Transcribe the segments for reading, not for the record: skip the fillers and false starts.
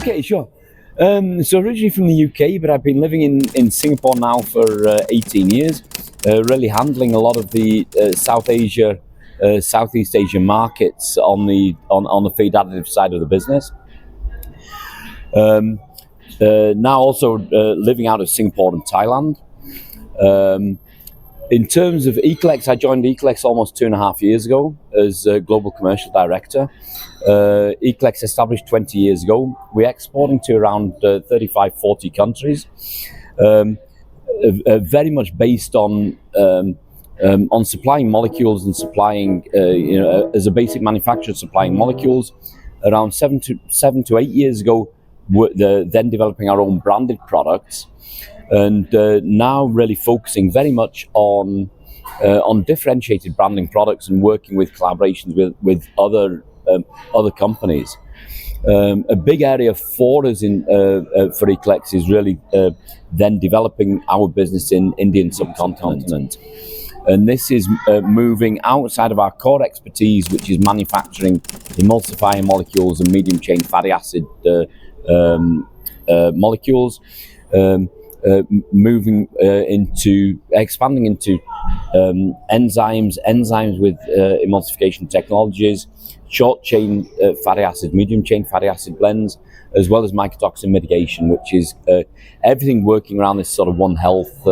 Okay, sure. So originally from the UK, but I've been living in Singapore now for 18 years, really handling a lot of the Southeast Asian markets on the feed additive side of the business. Now also living out of Singapore and Thailand. In terms of Eclex, I joined Eclex almost 2.5 years ago as Global Commercial Director. Eclex established 20 years ago. We're exporting to around 35, 40 countries, very much based on supplying molecules and supplying, as a basic manufacturer, supplying molecules. Around 7 to 8 years ago, then developing our own branded products. And now really focusing very much on differentiated branding products and working with collaborations with other companies. A big area for us for Eclex is really then developing our business in Indian subcontinent. And this is moving outside of our core expertise, which is manufacturing emulsifier molecules and medium chain fatty acid molecules. Moving expanding into enzymes with emulsification technologies, short chain fatty acid, medium chain fatty acid blends, as well as mycotoxin mitigation, which is everything working around this sort of One Health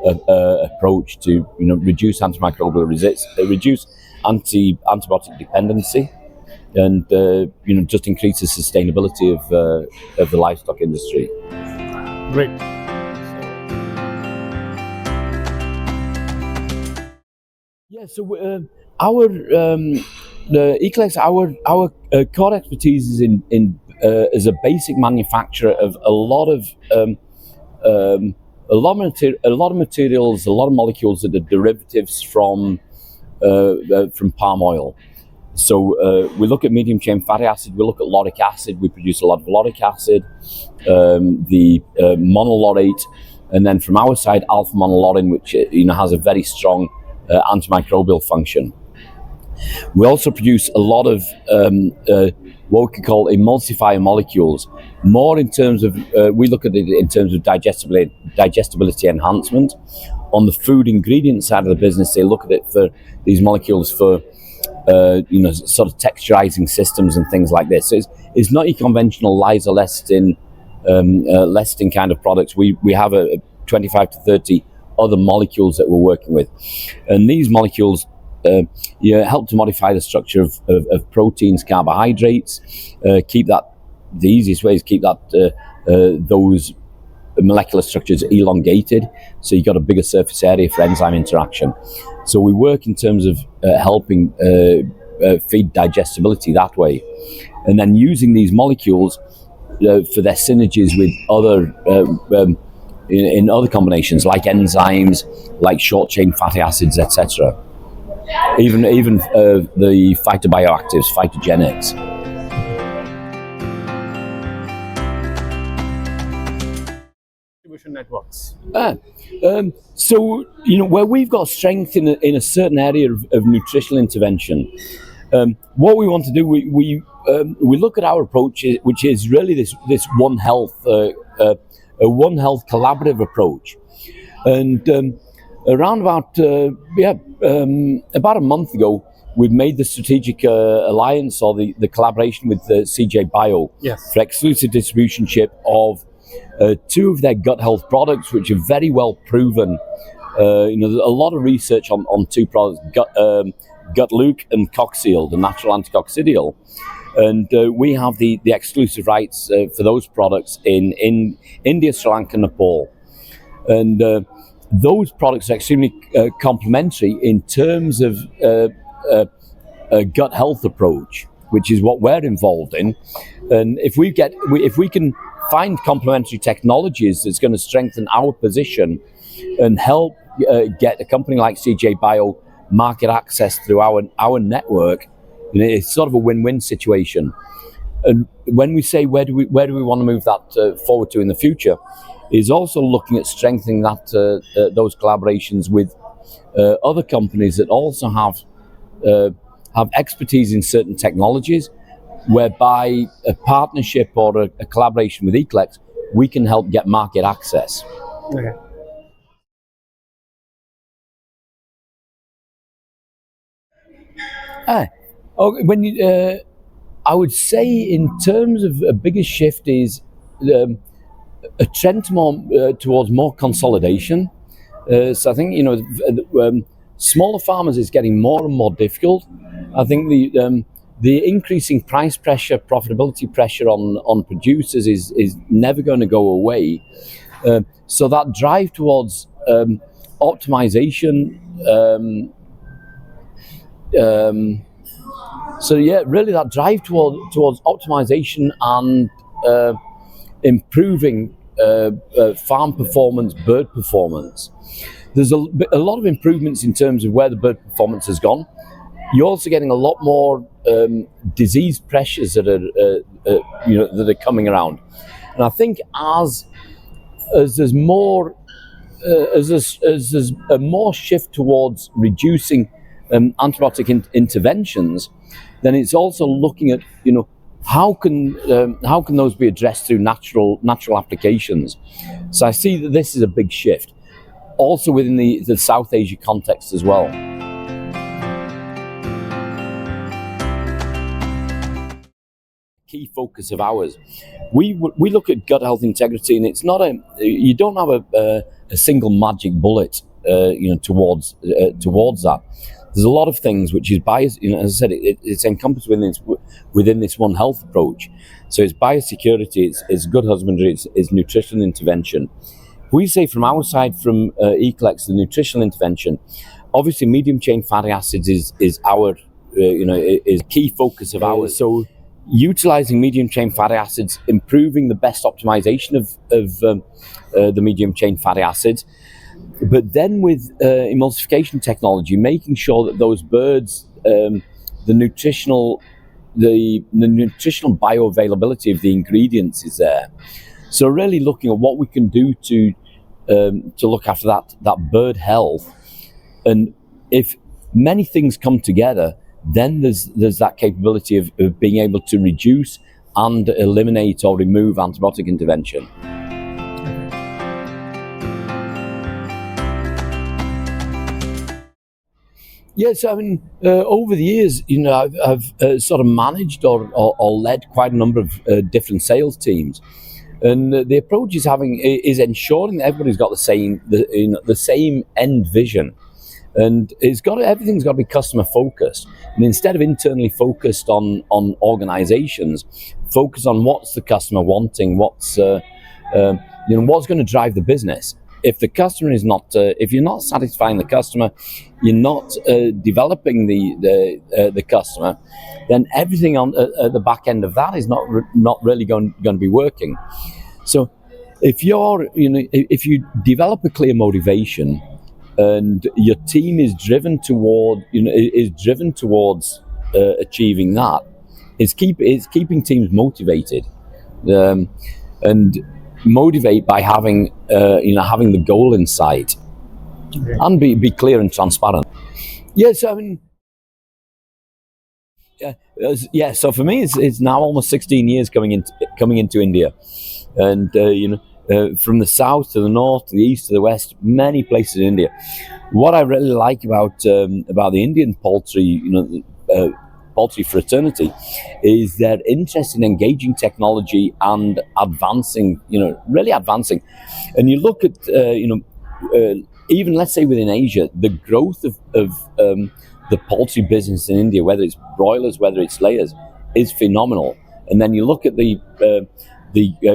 approach to reduce antimicrobial resistance, reduce antibiotic dependency, and just increase the sustainability of the livestock industry. Great. Yeah, so the Eclex, our core expertise is in as a basic manufacturer of a lot of materials, a lot of molecules that are derivatives from palm oil. So we look at medium chain fatty acid, we look at lauric acid, we produce a lot of lauric acid, the monolaurate, and then from our side alpha monolaurin, which has a very strong antimicrobial function. We also produce a lot of what we could call emulsifier molecules, more in terms of, we look at it in terms of digestibility enhancement. On the food ingredient side of the business, they look at it for these molecules for sort of texturizing systems and things like this. So it's not your conventional lyso lecithin kind of products. We have a 25 to 30 other molecules that we're working with, and these molecules help to modify the structure of proteins, carbohydrates. The easiest way is keep those molecular structures elongated, so you've got a bigger surface area for enzyme interaction. So we work in terms of helping feed digestibility that way, and then using these molecules for their synergies with other in other combinations like enzymes, like short chain fatty acids, etc. Even the phytobioactives, phytogenics. Distribution networks. So where we've got strength in a certain area of nutritional intervention, what we want to do, we look at our approach, which is really this One Health, a One Health collaborative approach, and around about a month ago, we've made the strategic alliance or the collaboration with CJ Bio. Yes. For exclusive distributionship of 2 of their gut health products, which are very well proven. There's a lot of research on 2 products, Gut-Luke and Coxil, the natural anticoccidial. And we have the exclusive rights for those products in India, Sri Lanka, Nepal. And those products are extremely complementary in terms of a gut health approach, which is what we're involved in. And if we can find complementary technologies that's going to strengthen our position and help get a company like CJ Bio market access through our network, it's sort of a win-win situation. And when we say where do we want to move that forward to in the future, is also looking at strengthening those collaborations with other companies that also have expertise in certain technologies, whereby a partnership or a collaboration with Eclex, we can help get market access. Okay. When you, I would say, in terms of a biggest shift is a trend towards more consolidation. So I think smaller farmers is getting more and more difficult. I think the increasing price pressure, profitability pressure on producers is never going to go away. So that drive towards optimization. So yeah, really that drive towards optimization and improving farm performance, bird performance. There's a lot of improvements in terms of where the bird performance has gone. You're also getting a lot more disease pressures that are coming around, and I think as there's more as there's a more shift towards reducing antibiotic interventions, then it's also looking at how can those be addressed through natural applications. So I see that this is a big shift, also within the South Asia context as well. Key focus of ours, we look at gut health integrity, and it's not you don't have a single magic bullet towards that. There's a lot of things which is bias. As I said, it's encompassed within this One Health approach. So it's biosecurity, it's good husbandry, it's nutritional intervention. We say from our side, from Eclex, the nutritional intervention, obviously medium chain fatty acids is our is key focus of ours. So utilizing medium chain fatty acids, improving the best optimization of the medium chain fatty acids. But then with emulsification technology, making sure that those birds, the nutritional bioavailability of the ingredients is there. So really looking at what we can do to look after that bird health, and if many things come together, then there's that capability of being able to reduce and eliminate or remove antibiotic intervention. Yes, I mean, over the years, I've sort of managed or led quite a number of different sales teams, and the approach is ensuring that everybody's got the same end vision, and everything's got to be customer focused. And instead of internally focused on organizations, focus on what's the customer wanting, what's going to drive the business. If the customer is not, if you're not satisfying the customer, you're not developing the customer, then everything on the back end of that is not really going to be working. So, if you develop a clear motivation, and your team is driven towards achieving that, it's keeping teams motivated, and motivate by having the goal in sight, and be clear and transparent. Yes, I mean, yeah. So for me, it's now almost 16 years coming into India, and from the south to the north to the east to the west, many places in India. What I really like about the Indian poultry, poultry fraternity, is their interest in engaging technology and advancing, really advancing. And you look at, even let's say within Asia, the growth of the poultry business in India, whether it's broilers, whether it's layers, is phenomenal. And then you look at the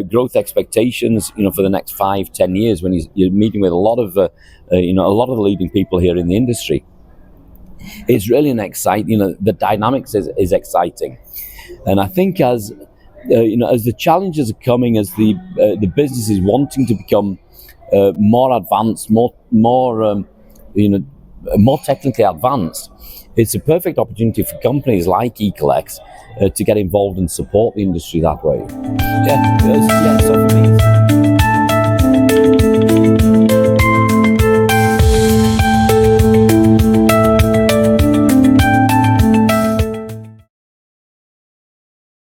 growth expectations, for the next 5-10 years, when you're meeting with a lot of the leading people here in the industry. It's really an exciting, the dynamics is exciting, and I think as the challenges are coming, as the business is wanting to become more advanced, more technically advanced, it's a perfect opportunity for companies like Eclex to get involved and support the industry that way. Yeah.